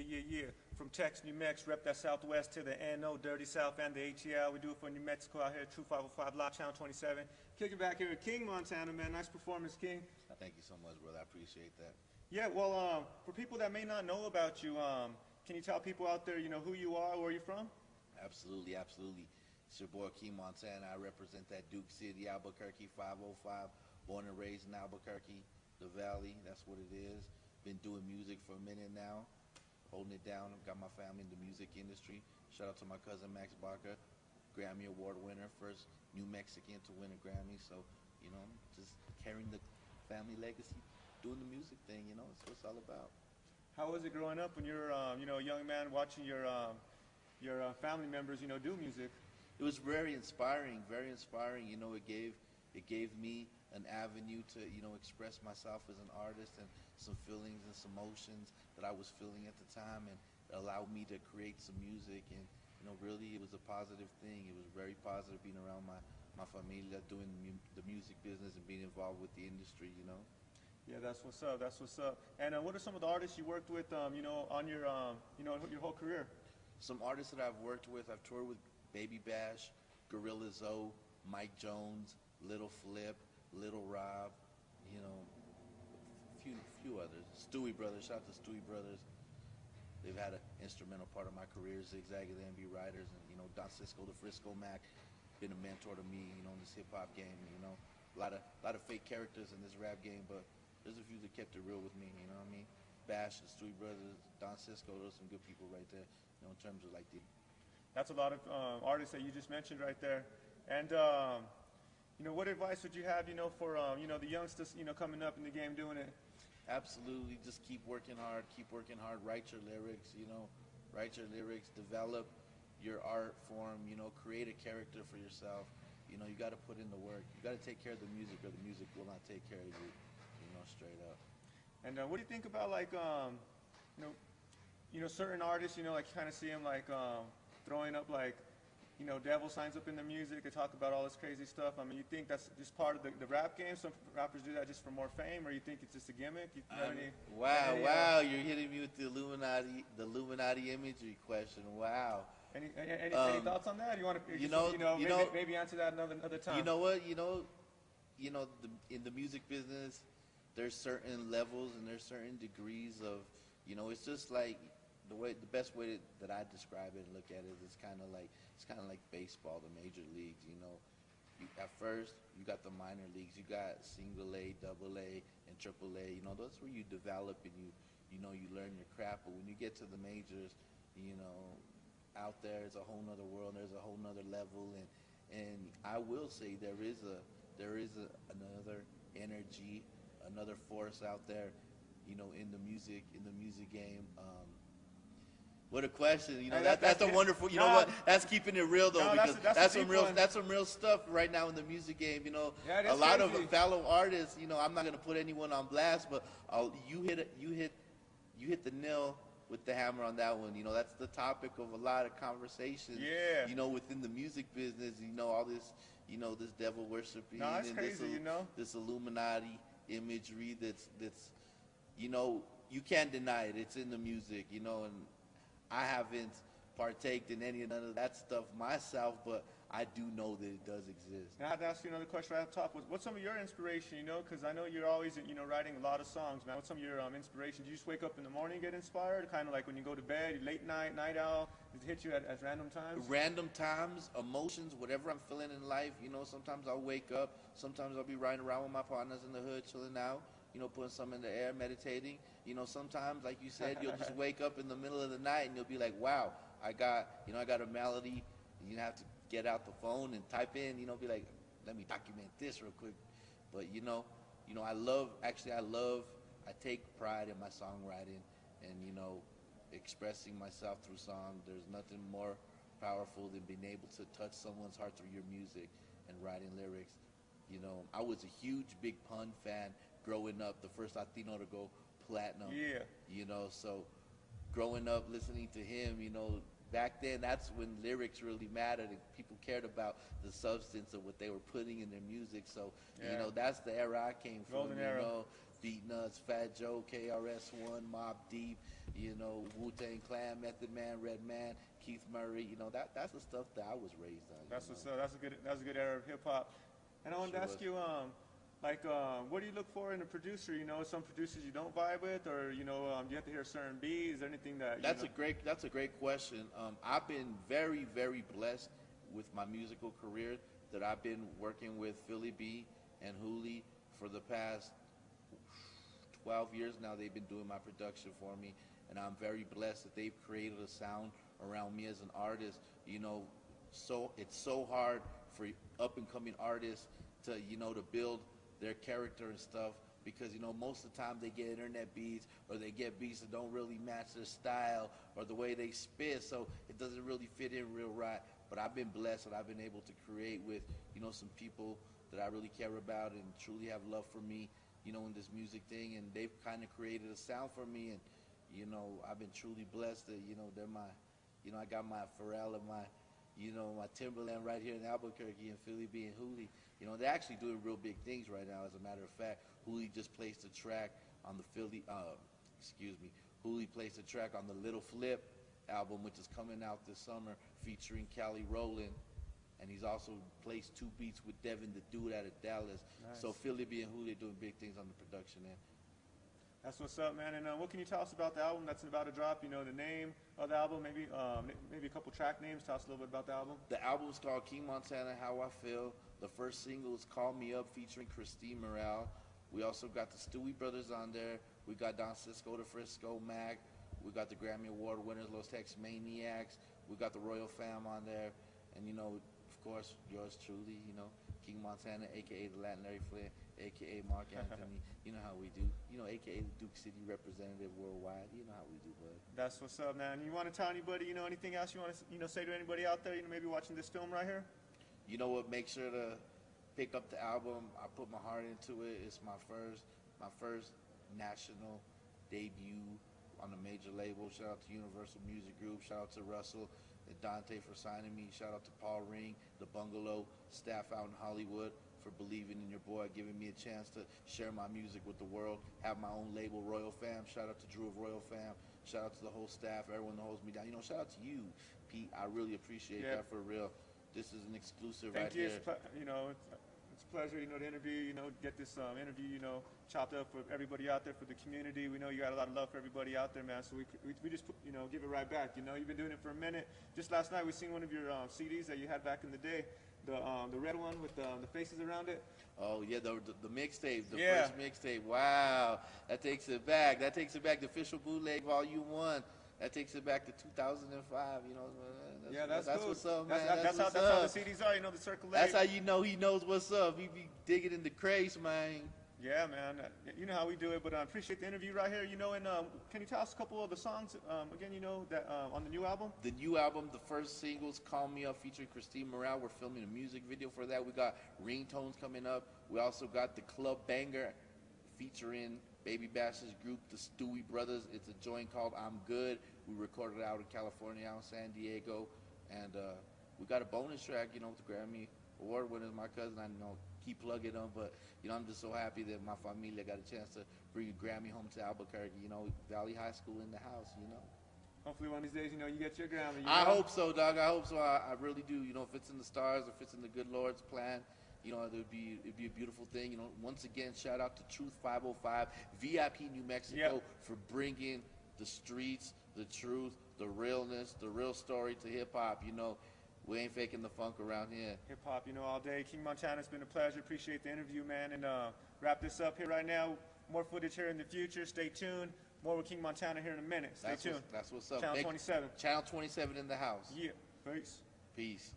Yeah. From Tex, New Mex, rep that Southwest to the NO, Dirty South, and the ATL. We do it for New Mexico out here, True 505 Live Channel 27. Kicking back here at King, Montana, man. Nice performance, King. Thank you so much, brother. I appreciate that. Yeah, well, for people that may not know about you, can you tell people out there, who you are, where you're from? Absolutely. It's your boy King Montana. I represent that Duke City, Albuquerque 505. Born and raised in Albuquerque, the Valley. That's what it is. Been doing music for a minute now, holding it down. Got my family in the music industry. Shout out to my cousin Max Baca, Grammy Award winner, first New Mexican to win a Grammy. So, just carrying the family legacy, doing the music thing. It's what it's all about. How was it growing up when you were, a young man watching your family members, do music? It was very inspiring, very inspiring. It gave me an avenue to, express myself as an artist and some feelings and some emotions that I was feeling at the time, and it allowed me to create some music. And, really it was a positive thing. It was very positive being around my familia doing the music business and being involved with the industry, Yeah, that's what's up. That's what's up. And what are some of the artists you worked with, on your, your whole career? Some artists that I've worked with, I've toured with Baby Bash, Gorilla Zoe, Mike Jones, Little Flip, Little Rob, a few others. Stewie Brothers, shout out to Stewie Brothers. They've had an instrumental part of my career. Zigzag of the MV Riders, and Don Cisco, the Frisco Mac, been a mentor to me, in this hip hop game. A lot of fake characters in this rap game, but there's a few that kept it real with me. You know what I mean? Bash, the Stewie Brothers, Don Cisco, those are some good people right there. In terms of like the. That's a lot of artists that you just mentioned right there. And what advice would you have, for the youngsters, coming up in the game doing it? Absolutely, just keep working hard. Write your lyrics, develop your art form, create a character for yourself. You got to put in the work. You got to take care of the music, or the music will not take care of you, straight up. And what do you think about, like, certain artists, like, kind of see them, like, throwing up, like, devil signs up in the music. They talk about all this crazy stuff. I mean, you think that's just part of the rap game? Some rappers do that just for more fame, or you think it's just a gimmick? Wow, you're hitting me with the Illuminati imagery question. Wow. Any thoughts on that? You want to, maybe answer that another time. You know what? In the music business, there's certain levels and there's certain degrees of, it's just like the best way that I describe it and look at it is kind of like baseball, the major leagues. At first you got the minor leagues, you got single A, double A, and triple A. That's where you develop and you learn your craft. But when you get to the majors, out there is a whole nother world. There's a whole nother level, and I will say there is another energy, another force out there, in the music game. What a question! That's a wonderful. You know what? That's keeping it real though, because that's some real stuff right now in the music game. A lot of fellow artists. I'm not gonna put anyone on blast, but you hit the nail with the hammer on that one. That's the topic of a lot of conversations. Yeah. Within the music business, all this, this devil worshiping and crazy, this Illuminati imagery. That's you can't deny it. It's in the music, and I haven't partaked in any of none of that stuff myself, but I do know that it does exist. Now I have to ask you another question right off the top. What's some of your inspiration, because I know you're always, writing a lot of songs, man. What's some of your inspiration? Do you just wake up in the morning and get inspired? Kind of like when you go to bed, late night, night owl? Does it hit you at random times? Random times, emotions, whatever I'm feeling in life. Sometimes I'll wake up. Sometimes I'll be riding around with my partners in the hood, chilling out. Putting something in the air, meditating. Sometimes, like you said, you'll just wake up in the middle of the night and you'll be like, wow, I got a melody. You have to get out the phone and type in, be like, let me document this real quick. But, I take pride in my songwriting and, expressing myself through song. There's nothing more powerful than being able to touch someone's heart through your music and writing lyrics. I was a huge Big Pun fan growing up, the first Latino to go platinum. Yeah. So growing up listening to him, back then that's when lyrics really mattered and people cared about the substance of what they were putting in their music. So, that's the era I came from. Golden era. Beat Nuts, Fat Joe, KRS-One, Mobb Deep, you know, Wu-Tang Clan, Method Man, Redman, Keith Murray. You know, that's the stuff that I was raised on. That's you what's know? up. That's a good era of hip hop. And I wanted to Sure ask was. you, what do you look for in a producer? You know, some producers you don't vibe with, or you know, do you have to hear a certain beat? Is there anything that you That's know? a great question. I've been very, very blessed with my musical career that I've been working with Philly B and Hooli for the past 12 years now. They've been doing my production for me, and I'm very blessed that they've created a sound around me as an artist. You know, so it's so hard for up and coming artists to, you know, to build their character and stuff, because, you know, most of the time they get internet beats, or they get beats that don't really match their style or the way they spit, so it doesn't really fit in real right. But I've been blessed that I've been able to create with, you know, some people that I really care about and truly have love for me, you know, in this music thing, and they've kind of created a sound for me, and, you know, I've been truly blessed that, you know, they're my, you know, I got my Pharrell and my, you know, my Timberland right here in Albuquerque, and Philly B and Hooli. You know, they're actually doing real big things right now. As a matter of fact, Hooli just placed a track on the Hooli placed a track on the Little Flip album, which is coming out this summer, featuring Cali Rowland. And he's also placed 2 beats with Devin the Dude out of Dallas. Nice. So Philly B and Hooli are doing big things on the production end. That's what's up, man. And what can you tell us about the album that's about to drop? You know, the name of the album, maybe maybe a couple track names. Tell us a little bit about the album. The album is called King Montana, How I Feel. The first single is Call Me Up, featuring Christine Morale. We also got the Stewie Brothers on there. We got Don Cisco, the Frisco Mac. We got the Grammy Award winners, Los Tex Maniacs. We got the Royal Fam on there. And, you know, of course, yours truly, you know, King Montana, a.k.a. the Latin Larry Flynn, a.k.a. Mark Anthony. You know how we do. You know, a.k.a. the Duke City representative worldwide. You know how we do, bud. That's what's up, man. You want to tell anybody, you know, anything else you want to, you know, say to anybody out there, you know, maybe watching this film right here? You know what? Make sure to pick up the album. I put my heart into it. It's my first national debut on a major label. Shout out to Universal Music Group. Shout out to Russell and Dante for signing me. Shout out to Paul Ring, the Bungalow staff out in Hollywood, for believing in your boy, giving me a chance to share my music with the world, have my own label, Royal Fam. Shout out to Drew of Royal Fam. Shout out to the whole staff, everyone that holds me down. You know, shout out to you, Pete. I really appreciate that for real. This is an exclusive Thank right you. here. You know, it's a pleasure, you know, to interview, you know, get this interview, you know, chopped up for everybody out there, for the community. We know you got a lot of love for everybody out there, man. So we just, you know, give it right back. You know, you've been doing it for a minute. Just last night, we seen one of your CDs that you had back in the day, the red one with the faces around it. Oh yeah, the mixtape, the Yeah. first mixtape. Wow, that takes it back. That takes it back. The official bootleg, Volume 1. That takes it back to 2005. You know, that's cool. what's up, man. That's what's how up. the CDs are. You know, the circulate. That's how you know he knows what's up. He be digging in the crates, man. Yeah, man. You know how we do it, but I appreciate the interview right here. You know, and can you tell us a couple of the songs again? You know that on the new album. The new album, the first single's Call Me Up, featuring Christine Morale. We're filming a music video for that. We got Ringtones coming up. We also got the Club Banger featuring Baby Bash's group, the Stewie Brothers. It's a joint called I'm Good. We recorded it out in California, out in San Diego. And we got a bonus track, you know, with the Grammy Award winners, my cousin. I know keep plugging them, but, you know, I'm just so happy that my familia got a chance to bring a Grammy home to Albuquerque. You know, Valley High School in the house, you know. Hopefully one of these days, you know, you get your Grammy. I hope so, dog. I hope so. I really do. You know, if it's in the stars, if it's in the good Lord's plan, you know, it'd be a beautiful thing. You know, once again, shout out to Truth 505, VIP New Mexico, for bringing the streets, the truth, the realness, the real story to hip hop. You know, we ain't faking the funk around here. Hip hop, you know, all day. King Montana, it's been a pleasure. Appreciate the interview, man. And wrap this up here right now. More footage here in the future. Stay tuned. More with King Montana here in a minute. Stay tuned. That's what's up. Channel 27. Channel 27 in the house. Yeah. Peace. Peace.